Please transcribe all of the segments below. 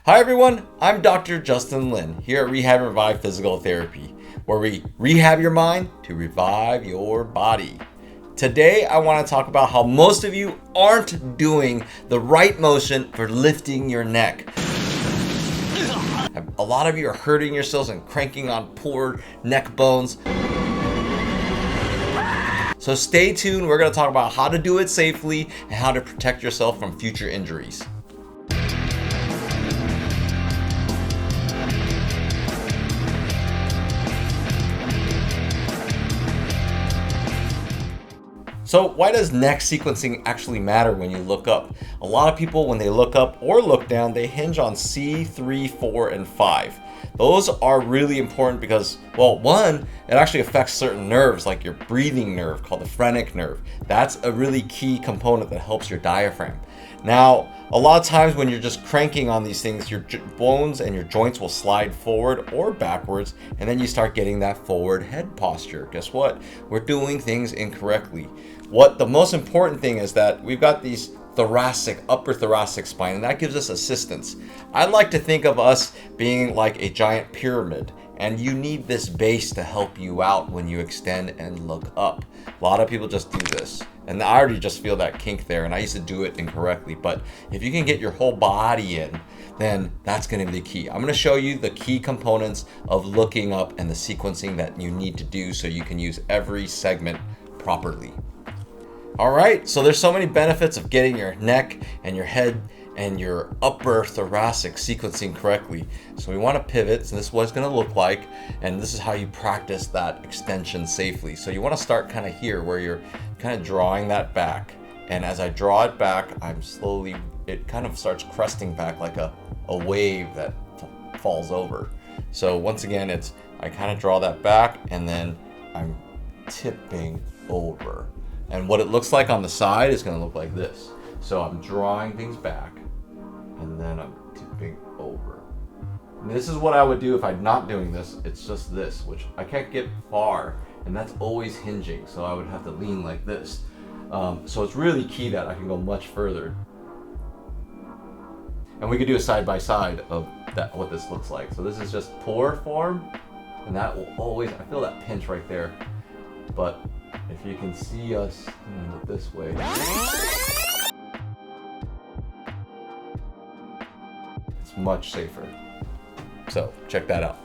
Hi everyone, I'm Dr. Justin Lin here at Rehab and Revive Physical Therapy, where we rehab your mind to revive your body. Today I want to talk about how most of you aren't doing the right motion for lifting your neck. A lot of you are hurting yourselves and cranking on poor neck bones. So stay tuned, we're going to talk about how to do it safely and how to protect yourself from future injuries. So why does neck sequencing actually matter when you look up? A lot of people, when they look up or look down, they hinge on C3, 4, and 5. Those are really important because, well, one, it actually affects certain nerves like your breathing nerve called the phrenic nerve. That's a really key component that helps your diaphragm. Now, a lot of times when you're just cranking on these things, your bones and your joints will slide forward or backwards, and then you start getting that forward head posture. Guess what? We're doing things incorrectly. What the most important thing is that we've got these upper thoracic spine, and that gives us assistance. I like to think of us being like a giant pyramid, and you need this base to help you out when you extend and look up. A lot of people just do this, and I already just feel that kink there, and I used to do it incorrectly, but if you can get your whole body in, then that's going to be the key. I'm going to show you the key components of looking up and the sequencing that you need to do so you can use every segment properly. All right, so there's so many benefits of getting your neck and your head and your upper thoracic sequencing correctly. So we want to pivot, so this is what it's going to look like, and this is how you practice that extension safely. So you want to start kind of here where you're kind of drawing that back, and as I draw it back, it kind of starts cresting back like a wave that falls over. So once again, I kind of draw that back, and then I'm tipping over. And what it looks like on the side is going to look like this. So I'm drawing things back, and then I'm tipping over. And this is what I would do if I'm not doing this. It's just this, which I can't get far, and that's always hinging. So I would have to lean like this. So it's really key that I can go much further. And we could do a side by side of that, what this looks like. So this is just poor form, and that will always, I feel that pinch right there. But if you can see us doing it this way, it's much safer. So check that out.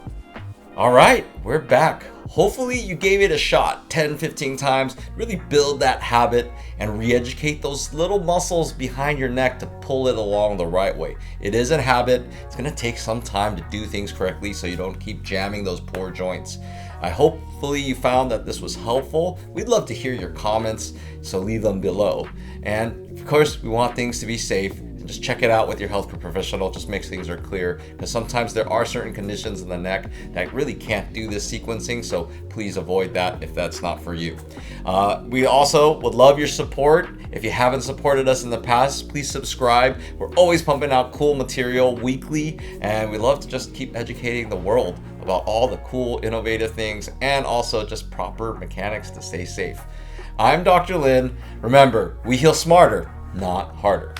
All right, we're back. Hopefully you gave it a shot 10, 15 times. Really build that habit and re-educate those little muscles behind your neck to pull it along the right way. It is a habit. It's gonna take some time to do things correctly so you don't keep jamming those poor joints. Hopefully you found that this was helpful. We'd love to hear your comments, so leave them below. And of course, we want things to be safe. Just check it out with your healthcare professional. Just make things are clear, because sometimes there are certain conditions in the neck that really can't do this sequencing, so please avoid that if that's not for you. We also would love your support. If you haven't supported us in the past, please subscribe. We're always pumping out cool material weekly, and we love to just keep educating the world about all the cool, innovative things, and also just proper mechanics to stay safe. I'm Dr. Lin. Remember, we heal smarter, not harder.